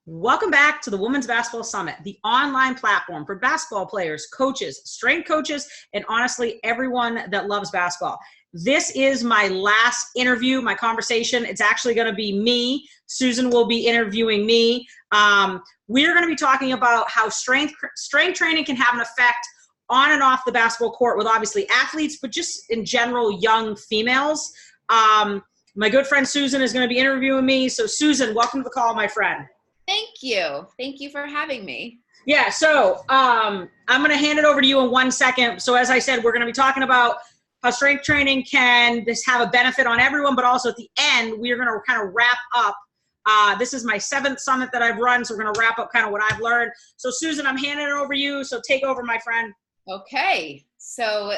Welcome back to the Women's Basketball Summit, the online platform for basketball players, coaches, strength coaches, and honestly, everyone that loves basketball. This is my last interview, my conversation. It's actually going to be me. Susan will be interviewing me. We're going to be talking about how strength training can have an effect on and off the basketball court with obviously athletes, but just in general, young females. My good friend Susan is going to be interviewing me. So Susan, welcome to the call, my friend. Thank you. Thank you for having me. Yeah, so I'm going to hand it over to you in 1 second. So as I said, we're going to be talking about how strength training can just have a benefit on everyone, but also at the end, we are going to kind of wrap up. This is my 7th summit that I've run, so we're going to wrap up kind of what I've learned. So Susan, I'm handing it over to you, so take over, my friend. Okay, so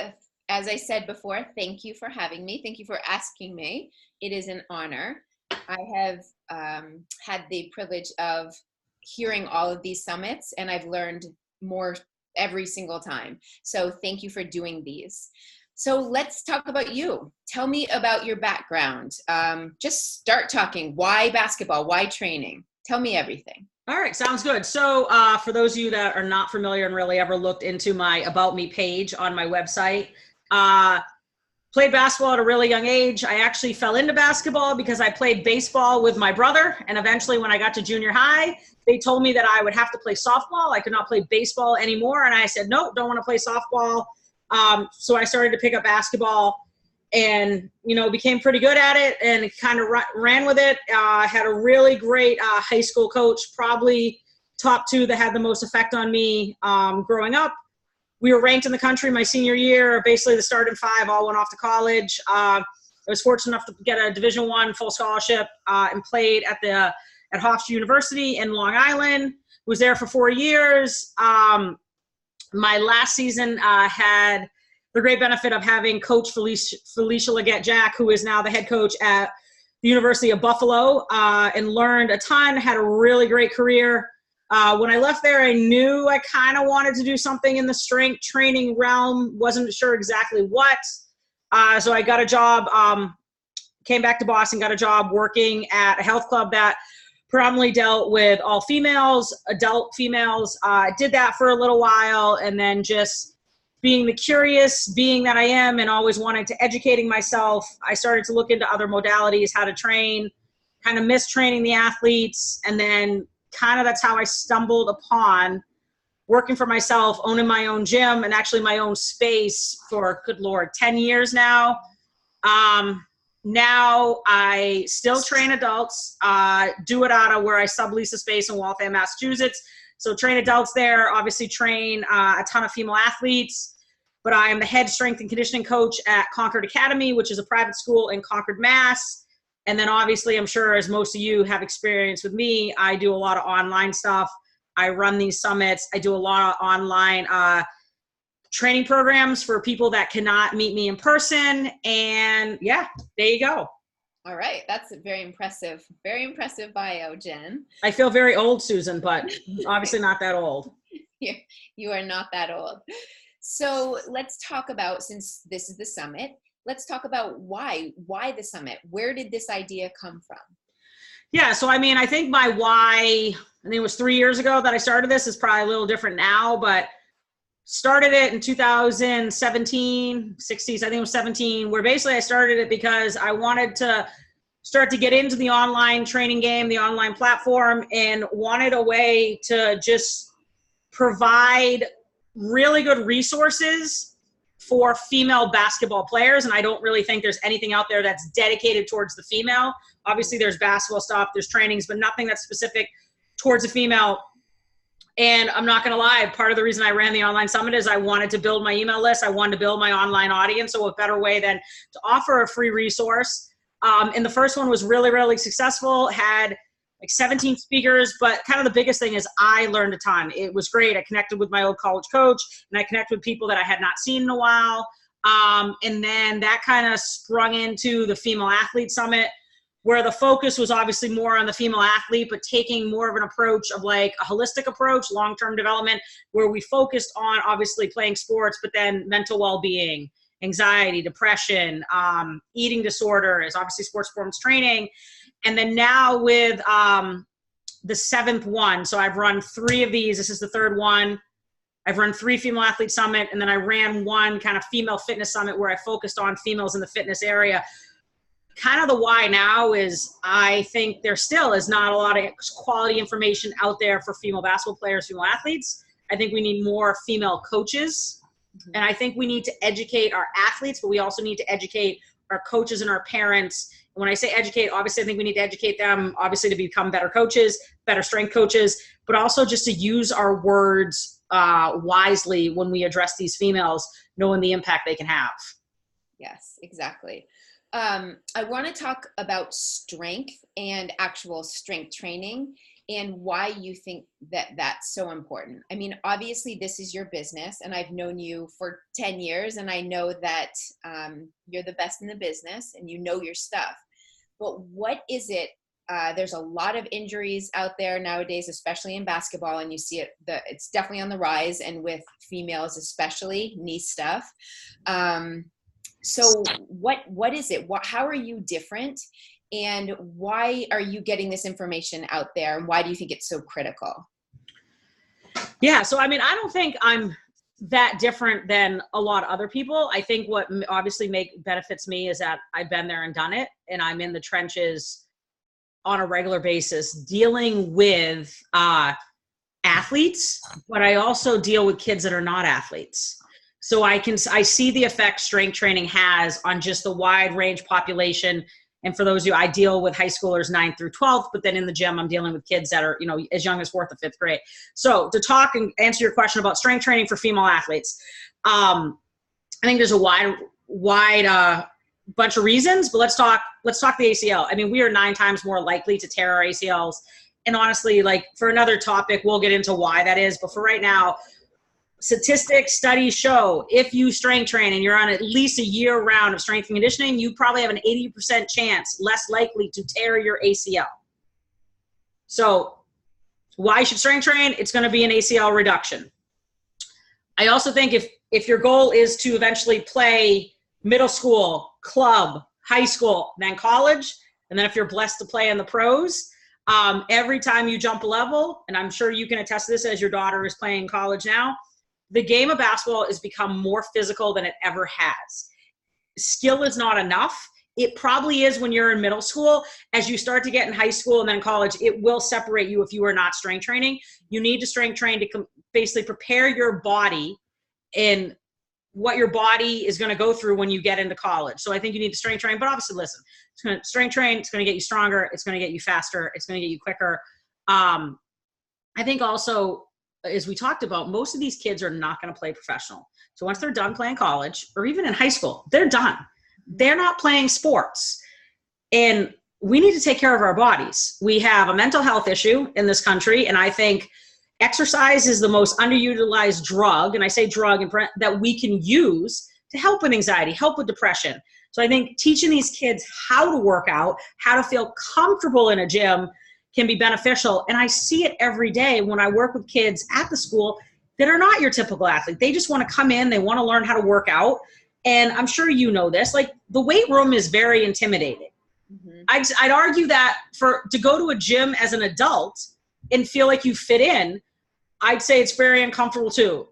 as I said before, thank you for having me. Thank you for asking me. It is an honor. I have had the privilege of hearing all of these summits, and I've learned more every single time. So thank you for doing these. So let's talk about you. Tell me about your background. Just start talking. Why basketball? Why training? Tell me everything. All right, sounds good. So for those of you that are not familiar and really ever looked into my About Me page on my website, played basketball at a really young age. I actually fell into basketball because I played baseball with my brother. And eventually when I got to junior high, they told me that I would have to play softball. I could not play baseball anymore. And I said, nope, don't want to play softball. So I started to pick up basketball and, became pretty good at it and kind of ran with it. I had a really great high school coach, probably top 2 that had the most effect on me growing up. We were ranked in the country my senior year, basically the starting 5 all went off to college. I was fortunate enough to get a Division I full scholarship and played at Hofstra University in Long Island. Was there for 4 years. My last season had the great benefit of having Coach Felicia Leggett-Jack, who is now the head coach at the University of Buffalo, and learned a ton, had a really great career. When I left there, I knew I kind of wanted to do something in the strength training realm. Wasn't sure exactly what. So I got a job, came back to Boston, got a job working at a health club that predominantly dealt with all females, adult females. Did that for a little while, and then just being the curious being that I am and always wanting to educating myself, I started to look into other modalities, how to train, kind of mistraining the athletes, and then kind of that's how I stumbled upon working for myself, owning my own gym and actually my own space for, good Lord, 10 years now. Now I still train adults, do it out of where I sublease a space in Waltham, Massachusetts. So train adults there, obviously train a ton of female athletes, but I am the head strength and conditioning coach at Concord Academy, which is a private school in Concord, Mass. And then obviously, I'm sure as most of you have experience with me, I do a lot of online stuff. I run these summits. I do a lot of online training programs for people that cannot meet me in person. And yeah, there you go. All right. That's a very impressive bio, Jen. I feel very old, Susan, but obviously not that old. You are not that old. So let's talk about, since this is the summit, let's talk about why the summit. Where did this idea come from? Yeah, so I think my why, I think it was 3 years ago that I started this. Is probably a little different now, but started it in 2017, 60s, I think it was 17, where basically I started it because I wanted to start to get into the online training game, the online platform, and wanted a way to just provide really good resources for female basketball players. And I don't really think there's anything out there that's dedicated towards the female. Obviously there's basketball stuff, there's trainings, but nothing that's specific towards a female. And I'm not going to lie, part of the reason I ran the online summit is I wanted to build my email list. I wanted to build my online audience. So what better way than to offer a free resource. And the first one was really, really successful, had like 17 speakers, but kind of the biggest thing is I learned a ton. It was great. I connected with my old college coach, and I connected with people that I had not seen in a while. And then that kind of sprung into the Female Athlete Summit, where the focus was obviously more on the female athlete, but taking more of an approach of like a holistic approach, long-term development, where we focused on obviously playing sports, but then mental well-being, anxiety, depression, eating disorders, obviously sports performance training. And then now with the 7th one. So I've run 3 of these. This is the 3rd one. I've run 3 female athlete summit, and then I ran 1 kind of female fitness summit where I focused on females in the fitness area. Kind of the why now is I think there still is not a lot of quality information out there for female basketball players, female athletes. I think we need more female coaches. And I think we need to educate our athletes, but we also need to educate our coaches and our parents. And when I say educate, obviously I think we need to educate them, obviously to become better coaches, better strength coaches, but also just to use our words wisely when we address these females, knowing the impact they can have. Yes, exactly. I want to talk about strength and actual strength training and why you think that that's so important. I mean, obviously this is your business and I've known you for 10 years and I know that you're the best in the business and you know your stuff. But what is it? There's a lot of injuries out there nowadays, especially in basketball, and you see it. It's definitely on the rise, and with females especially, knee stuff. So what is it? How are you different, and why are you getting this information out there? And why do you think it's so critical? Yeah, so I mean, I don't think I'm that different than a lot of other people. I think what obviously benefits me is that I've been there and done it, and I'm in the trenches on a regular basis dealing with athletes, but I also deal with kids that are not athletes. So I see the effect strength training has on just the wide range population. And for those of you, I deal with high schoolers 9th through 12th, but then in the gym, I'm dealing with kids that are, as young as 4th or 5th grade. So to talk and answer your question about strength training for female athletes, I think there's a wide bunch of reasons, but let's talk the ACL. I mean, we are 9 times more likely to tear our ACLs. And honestly, like for another topic, we'll get into why that is. But for right now, statistics, studies show if you strength train and you're on at least a year round of strength and conditioning, you probably have an 80% chance less likely to tear your ACL. So why should strength train? It's going to be an ACL reduction. I also think if your goal is to eventually play middle school, club, high school, then college, and then if you're blessed to play in the pros, every time you jump a level, and I'm sure you can attest to this as your daughter is playing college now, the game of basketball has become more physical than it ever has. Skill is not enough. It probably is when you're in middle school. As you start to get in high school and then college, it will separate you if you are not strength training. You need to strength train to basically prepare your body in what your body is going to go through when you get into college. So I think you need to strength train, but obviously listen, it's going to strength train. It's going to get you stronger. It's going to get you faster. It's going to get you quicker. I think also, as we talked about, most of these kids are not going to play professional. So once they're done playing college or even in high school, they're done. They're not playing sports. And we need to take care of our bodies. We have a mental health issue in this country. And I think exercise is the most underutilized drug, and I say drug, that we can use to help with anxiety, help with depression. So I think teaching these kids how to work out, how to feel comfortable in a gym can be beneficial. And I see it every day when I work with kids at the school that are not your typical athlete. They just want to come in, they want to learn how to work out. And I'm sure you know this, like the weight room is very intimidating. Mm-hmm. I'd argue that to go to a gym as an adult and feel like you fit in, I'd say it's very uncomfortable too.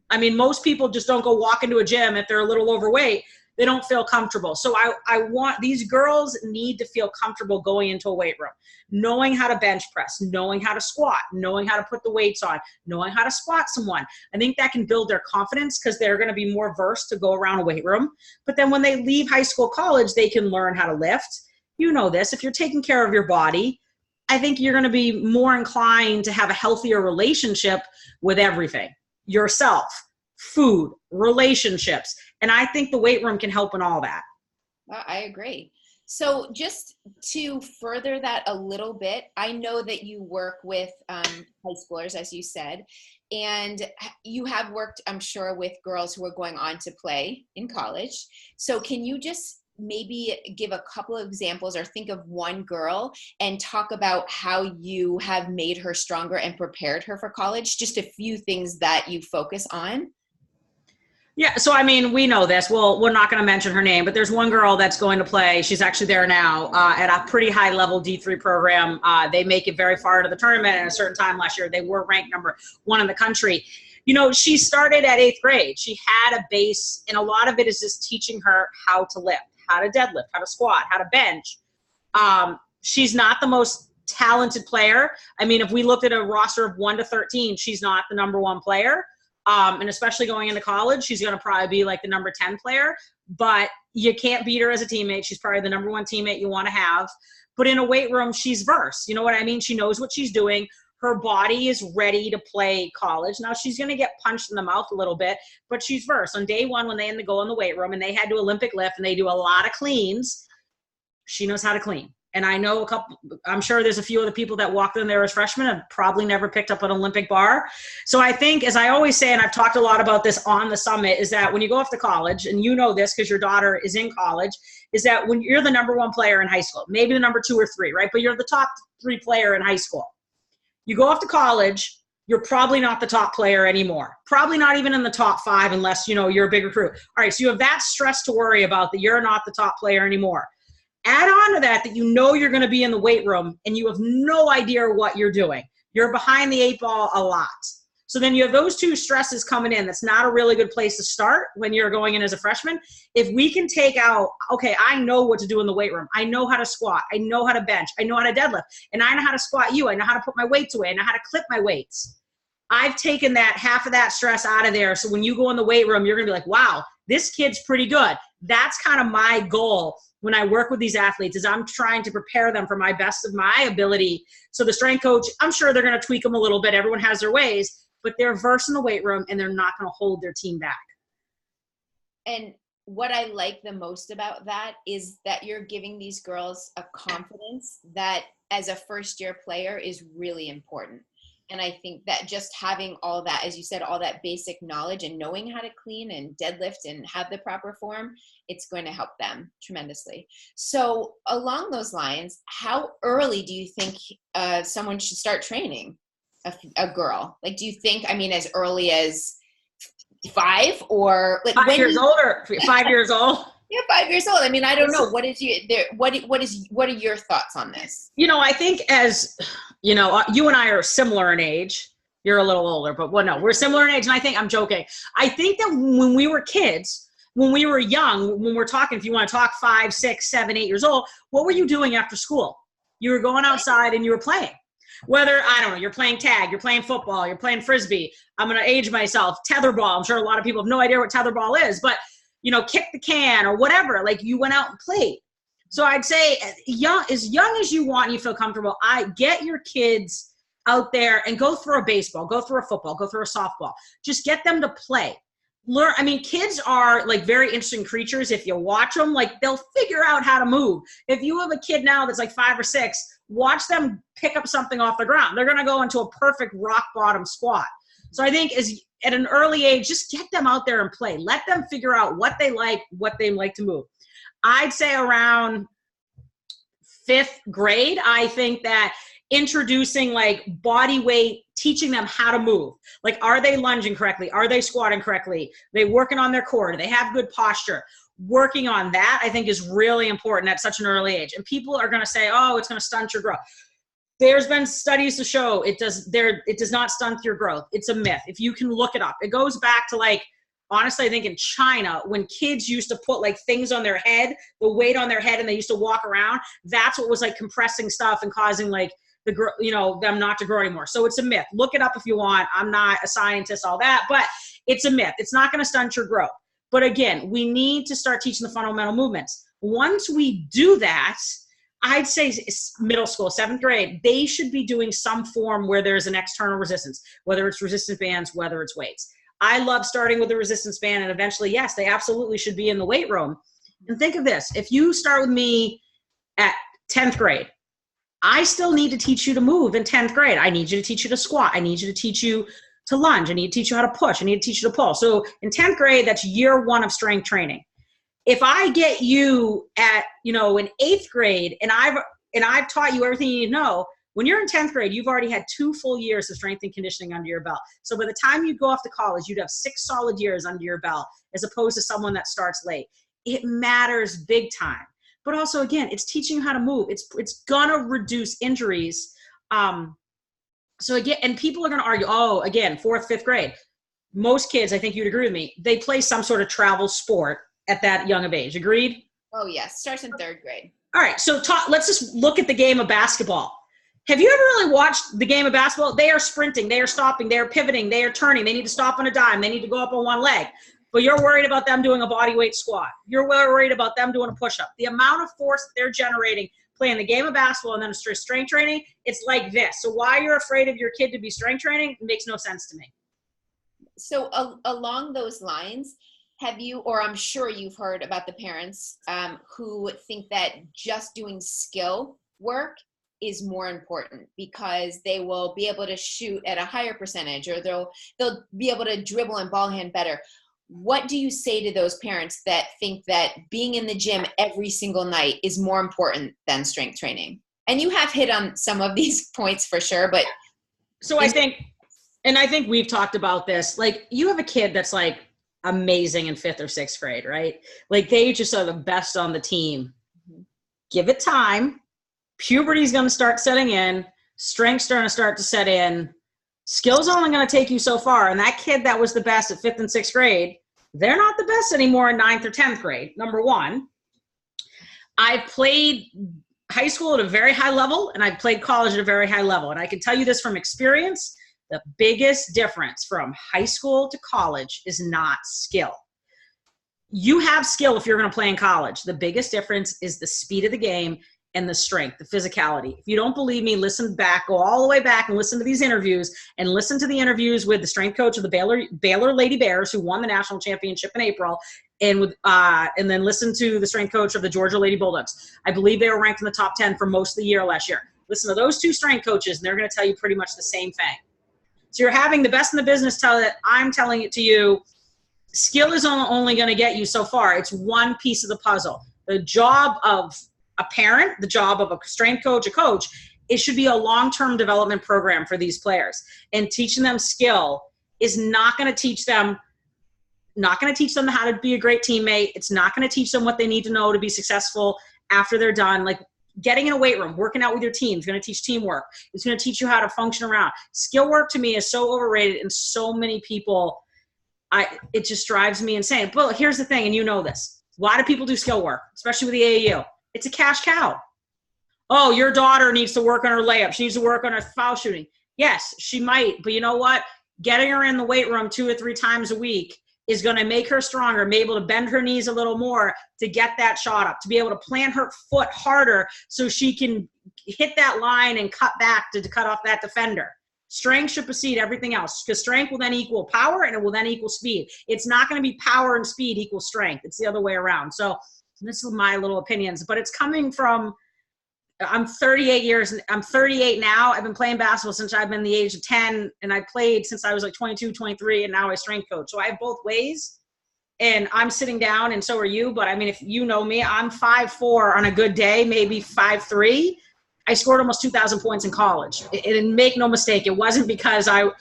I mean, most people just don't go walk into a gym if they're a little overweight. They don't feel comfortable. So I want these girls need to feel comfortable going into a weight room, knowing how to bench press, knowing how to squat, knowing how to put the weights on, knowing how to spot someone. I think that can build their confidence because they're going to be more versed to go around a weight room. But then when they leave high school, college, they can learn how to lift. You know this, if you're taking care of your body, I think you're going to be more inclined to have a healthier relationship with everything. Yourself, food, relationships. And I think the weight room can help in all that. I agree. So just to further that a little bit, I know that you work with high schoolers, as you said, and you have worked, I'm sure, with girls who are going on to play in college. So can you just maybe give a couple of examples or think of one girl and talk about how you have made her stronger and prepared her for college? Just a few things that you focus on. Yeah, so I mean, we know this. Well, we're not going to mention her name, but there's one girl that's going to play. She's actually there now at a pretty high level D3 program. They make it very far into the tournament. At a certain time last year, they were ranked #1 in the country. You know, she started at 8th grade. She had a base, and a lot of it is just teaching her how to lift, how to deadlift, how to squat, how to bench. She's not the most talented player. I mean, if we looked at a roster of 1 to 13, she's not the #1 player. And especially going into college, she's going to probably be like the #10 player, but you can't beat her as a teammate. She's probably the #1 teammate you want to have. But in a weight room, she's versed. You know what I mean? She knows what she's doing. Her body is ready to play college. Now she's going to get punched in the mouth a little bit, but she's versed. On day 1, when they go in the weight room and they had to Olympic lift and they do a lot of cleans, she knows how to clean. And I know I'm sure there's a few other people that walked in there as freshmen and probably never picked up an Olympic bar. So I think, as I always say, and I've talked a lot about this on the summit, is that when you go off to college, and you know this because your daughter is in college, is that when you're the #1 player in high school, maybe the #2 or 3, right? But you're the top 3 player in high school. You go off to college, you're probably not the top player anymore. Probably not even in the top 5 unless, you know, you're a big recruit. All right, so you have that stress to worry about, that you're not the top player anymore. Add on to that you know you're going to be in the weight room and you have no idea what you're doing. You're behind the 8 ball a lot. So then you have those 2 stresses coming in. That's not a really good place to start when you're going in as a freshman. If we can take out, okay, I know what to do in the weight room. I know how to squat. I know how to bench. I know how to deadlift. And I know how to squat you. I know how to put my weights away. I know how to clip my weights. I've taken that half of that stress out of there. So when you go in the weight room, you're going to be like, wow, this kid's pretty good. That's kind of my goal when I work with these athletes, is I'm trying to prepare them for my best of my ability. So the strength coach, I'm sure they're going to tweak them a little bit. Everyone has their ways, but they're versed in the weight room and they're not going to hold their team back. And what I like the most about that is that you're giving these girls a confidence that as a first-year player is really important. And I think that just having all that, as you said, all that basic knowledge and knowing how to clean and deadlift and have the proper form, it's going to help them tremendously. So along those lines, how early do you think someone should start training a girl? Like, do you think, I mean, as early as 5 or like 5 years old or 5 years old? Yeah, 5 years old. I mean, I don't know. What are your thoughts on this? You know, I think, as you know, you and I are similar in age. You're a little older, but well, no, we're similar in age. And I think, I'm joking. I think that when we were kids, when we were young, when we're talking, if you want to talk 5, 6, 7, 8 years old, what were you doing after school? You were going outside and you were playing. Whether, I don't know, you're playing tag, you're playing football, you're playing Frisbee. I'm going to age myself. Tetherball. I'm sure a lot of people have no idea what tetherball is, but you know, kick the can or whatever. Like, you went out and played. So I'd say as young as you want and you feel comfortable, get your kids out there and go through a baseball, go through a football, go through a softball. Just get them to play. Learn. I mean, kids are like very interesting creatures. If you watch them, like, they'll figure out how to move. If you have a kid now that's like 5 or 6, watch them pick up something off the ground. They're going to go into a perfect rock bottom squat. So I think at an early age, just get them out there and play. Let them figure out what they like to move. I'd say around 5th grade, I think that introducing like body weight, teaching them how to move. Like, are they lunging correctly? Are they squatting correctly? Are they working on their core? Do they have good posture? Working on that, I think, is really important at such an early age. And people are going to say, oh, it's going to stunt your growth. There's been studies to show it does not stunt your growth. It's a myth. If you can look it up, it goes back to, like, honestly, I think in China, when kids used to put like things on their head, the weight on their head, and they used to walk around, that's what was like compressing stuff and causing like them not to grow anymore. So it's a myth. Look it up if you want. I'm not a scientist, all that, but it's a myth. It's not going to stunt your growth. But again, we need to start teaching the fundamental movements. Once we do that, I'd say middle school, 7th grade, they should be doing some form where there's an external resistance, whether it's resistance bands, whether it's weights. I love starting with a resistance band, and eventually, yes, they absolutely should be in the weight room. And think of this. If you start with me at 10th grade, I still need to teach you to move in 10th grade. I need you to teach you to squat. I need you to teach you to lunge. I need to teach you how to push. I need to teach you to pull. So in 10th grade, that's year 1 of strength training. If I get you at, in 8th grade and I've taught you everything you need to know, When you're in 10th grade, you've already had 2 full years of strength and conditioning under your belt. So by the time you go off to college, you'd have 6 solid years under your belt, as opposed to someone that starts late. It matters big time. But also, again, it's teaching you how to move. It's gonna reduce injuries. So again, and people are gonna argue, oh, again, 4th, 5th grade. Most kids, I think you'd agree with me, they play some sort of travel sport at that young of age. Agreed? Oh yes, starts in 3rd grade. All right, so let's just look at the game of basketball. Have you ever really watched the game of basketball? They are sprinting, they are stopping, they are pivoting, they are turning, they need to stop on a dime, they need to go up on one leg. But you're worried about them doing a body weight squat. You're worried about them doing a push-up. The amount of force that they're generating playing the game of basketball and then strength training, it's like this. So why you're afraid of your kid to be strength training makes no sense to me. So along those lines, have you, or I'm sure you've heard about the parents who think that just doing skill work is more important because they will be able to shoot at a higher percentage, or they'll be able to dribble and ball hand better. What do you say to those parents that think that being in the gym every single night is more important than strength training? And you have hit on some of these points for sure, but. So I think we've talked about this, like you have a kid that's like amazing in 5th or 6th grade, right? Like they just are the best on the team. Mm-hmm. Give it time. Puberty's going to start setting in. Strength's going to start to set in. Skill's only going to take you so far. And that kid that was the best at 5th and 6th grade, they're not the best anymore in 9th or 10th grade. Number one, I've played high school at a very high level, and I've played college at a very high level. And I can tell you this from experience, the biggest difference from high school to college is not skill. You have skill if you're going to play in college. The biggest difference is the speed of the game and the strength, the physicality. If you don't believe me, listen back, go all the way back and listen to these interviews, and listen to the interviews with the strength coach of the Baylor Lady Bears, who won the national championship in April, and then listen to the strength coach of the Georgia Lady Bulldogs. I believe they were ranked in the top 10 for most of the year last year. Listen to those 2 strength coaches, and they're going to tell you pretty much the same thing. So you're having the best in the business tell it. I'm telling it to you. Skill is only going to get you so far. It's one piece of the puzzle. The job of a parent, the job of a strength coach, a coach, it should be a long-term development program for these players. And teaching them skill is not going to teach them how to be a great teammate. It's not going to teach them what they need to know to be successful after they're done. Like getting in a weight room, working out with your team is going to teach teamwork. It's going to teach you how to function around. Skill work to me is so overrated, and so many people, it just drives me insane. But here's the thing, and you know this. Why do people do skill work, especially with the AAU? It's a cash cow. Oh, your daughter needs to work on her layup. She needs to work on her foul shooting. Yes, she might. But you know what? Getting her in the weight room 2 or 3 times a week is going to make her stronger, be able to bend her knees a little more to get that shot up, to be able to plant her foot harder so she can hit that line and cut back to cut off that defender. Strength should precede everything else, because strength will then equal power, and it will then equal speed. It's not going to be power and speed equal strength. It's the other way around. So this is my little opinions, but it's coming from, I'm 38 now. I've been playing basketball since I've been the age of 10, and I played since I was like 22, 23, and now I strength coach. So I have both ways, and I'm sitting down, and so are you. But I mean, if you know me, I'm 5'4" on a good day, maybe 5'3". I scored almost 2,000 points in college. And make no mistake, it wasn't because I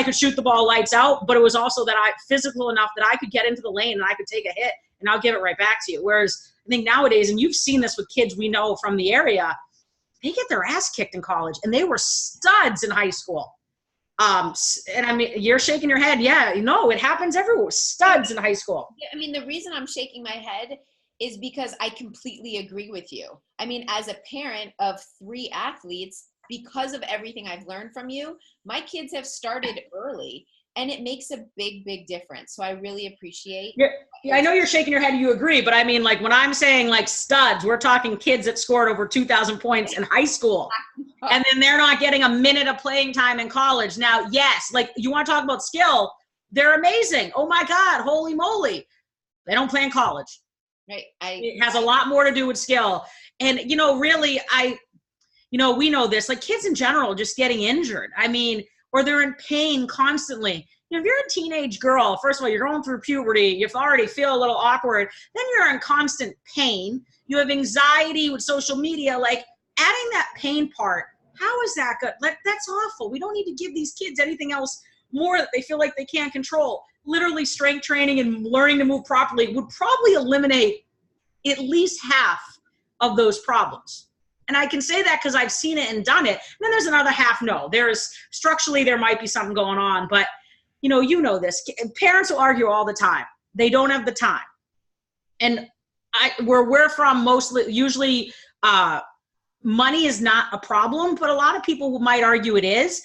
could shoot the ball lights out, but it was also that I'm physical enough that I could get into the lane and I could take a hit and I'll give it right back to you. Whereas I think nowadays, and you've seen this with kids we know from the area, they get their ass kicked in college, and they were studs in high school. And I mean, you're shaking your head. Yeah, no, it happens everywhere. Studs in high school. Yeah, I mean, the reason I'm shaking my head is because I completely agree with you. I mean, as a parent of 3 athletes, because of everything I've learned from you, my kids have started early, and it makes a big, big difference. So I really appreciate. Yeah, I know you're shaking your head. You agree, but I mean, like when I'm saying like studs, we're talking kids that scored over 2,000 points in high school, and then they're not getting a minute of playing time in college. Now, yes, like you want to talk about skill, they're amazing. Oh my God, holy moly, they don't play in college. Right. It has a lot more to do with skill. And, you know, really, we know this, like kids in general just getting injured. I mean, or they're in pain constantly. You know, if you're a teenage girl, first of all, you're going through puberty, you already feel a little awkward, then you're in constant pain. You have anxiety with social media, like adding that pain part How is that good? That's awful. We don't need to give these kids anything else more that they feel like they can't control. Literally, strength training and learning to move properly would probably eliminate at least half of those problems. And I can say that because I've seen it and done it. And then there's another half, no. Structurally, there might be something going on, but you know this. Parents will argue all the time. They don't have the time. And where we're from, usually money is not a problem, but a lot of people might argue it is.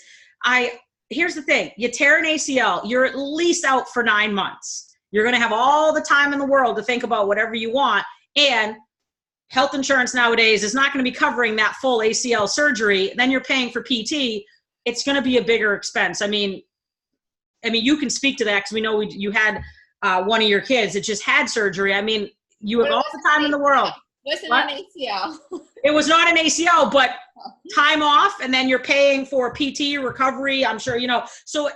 Here's the thing. You tear an ACL, you're at least out for 9 months. You're going to have all the time in the world to think about whatever you want. And health insurance nowadays is not going to be covering that full ACL surgery. Then you're paying for PT. It's going to be a bigger expense. I mean, you can speak to that because we know you had one of your kids that just had surgery. I mean, you have all the time in the world. It wasn't an ACL. It was not an ACL, but time off, and then you're paying for PT recovery. I'm sure, so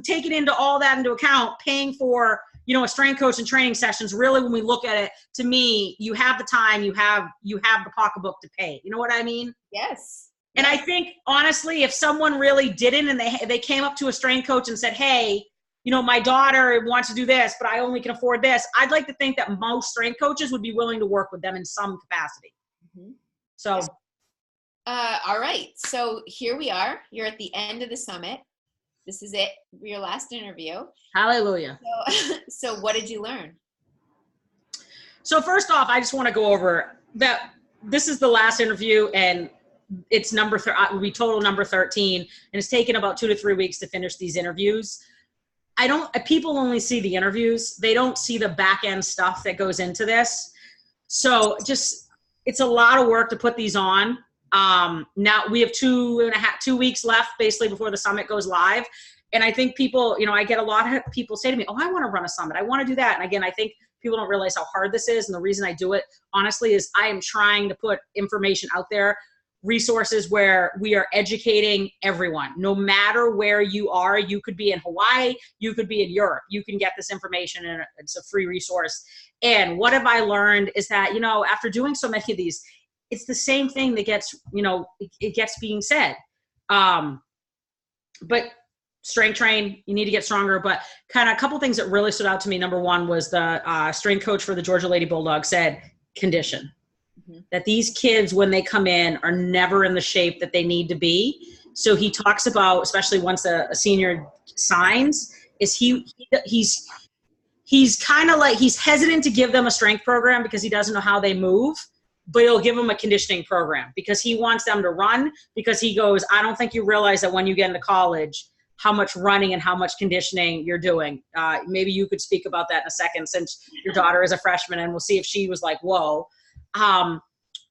taking into all that into account, paying for, a strength coach and training sessions, really, when we look at it, to me, you have the time, you have the pocketbook to pay. You know what I mean? Yes. And I think, honestly, if someone really didn't and they came up to a strength coach and said, hey, my daughter wants to do this, but I only can afford this, I'd like to think that most strength coaches would be willing to work with them in some capacity. Mm-hmm. So. All right. So here we are. You're at the end of the summit. This is it. Your last interview. Hallelujah. So what did you learn? So first off, I just want to go over that this is the last interview, and it's will be total number 13, and it's taken about 2 to 3 weeks to finish these interviews. People only see the interviews. They don't see the back end stuff that goes into this. So it's a lot of work to put these on. Now we have 2 weeks left basically before the summit goes live. And I think people, I get a lot of people say to me, oh, I want to run a summit. I want to do that. And again, I think people don't realize how hard this is. And the reason I do it, honestly, is I am trying to put information out there, resources where we are educating everyone. No matter where you are, you could be in Hawaii, you could be in Europe, you can get this information, and it's a free resource. And what have I learned is that, after doing so many of these, it's the same thing that gets, it gets being said. But strength train, you need to get stronger. But kind of a couple things that really stood out to me. Number one was the strength coach for the Georgia Lady Bulldogs said, condition. Mm-hmm. That these kids, when they come in, are never in the shape that they need to be. So he talks about, especially once a senior signs, is he's kind of like, he's hesitant to give them a strength program because he doesn't know how they move, but he'll give them a conditioning program because he wants them to run, because he goes, I don't think you realize that when you get into college, how much running and how much conditioning you're doing. Maybe you could speak about that in a second, since your daughter is a freshman, and we'll see if she was like, whoa.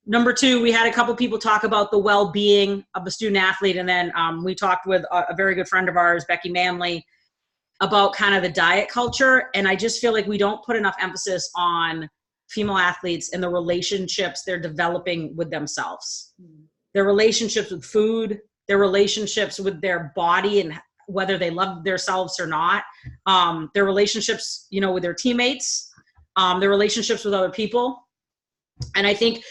Number two, we had a couple people talk about the well-being of the student athlete. And then we talked with a very good friend of ours, Becky Manley, about kind of the diet culture. And I just feel like we don't put enough emphasis on female athletes and the relationships they're developing with themselves, their relationships with food, their relationships with their body and whether they love themselves or not, their relationships, with their teammates, their relationships with other people. And I think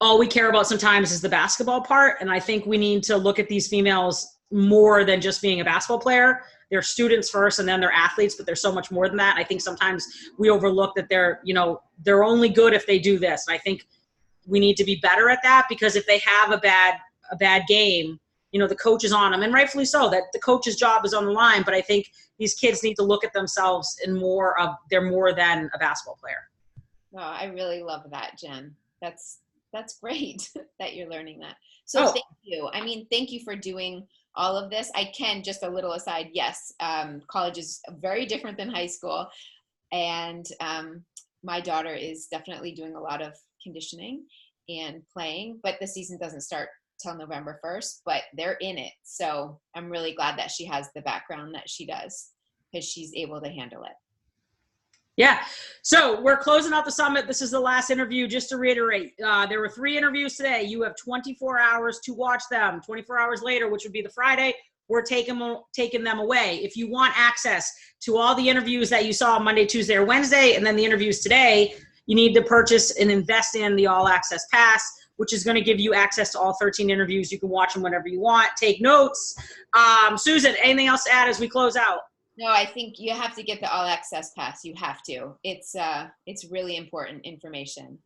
all we care about sometimes is the basketball part. And I think we need to look at these females more than just being a basketball player. They're students first, and then they're athletes, but they're so much more than that. I think sometimes we overlook that they're only good if they do this. And I think we need to be better at that, because if they have a bad game, the coach is on them, and rightfully so, that the coach's job is on the line. But I think these kids need to look at themselves in they're more than a basketball player. Oh, I really love that, Jen. That's great that you're learning that. So Thank you. Thank you for doing all of this. I can, just a little aside, yes, college is very different than high school. And my daughter is definitely doing a lot of conditioning and playing, but the season doesn't start till November 1st, but they're in it. So I'm really glad that she has the background that she does, because she's able to handle it. Yeah. So we're closing out the summit. This is the last interview. Just to reiterate, there were 3 interviews today. You have 24 hours to watch them. 24 hours later, which would be the Friday, we're taking them away. If you want access to all the interviews that you saw Monday, Tuesday, or Wednesday, and then the interviews today, you need to purchase and invest in the All Access Pass. which is going to give you access to all 13 interviews. You can watch them whenever you want, take notes. Susan, anything else to add as we close out? No, I think you have to get the all access pass. You have to. It's really important information,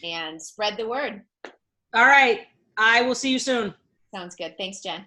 and spread the word. All right. I will see you soon. Sounds good. Thanks, Jen.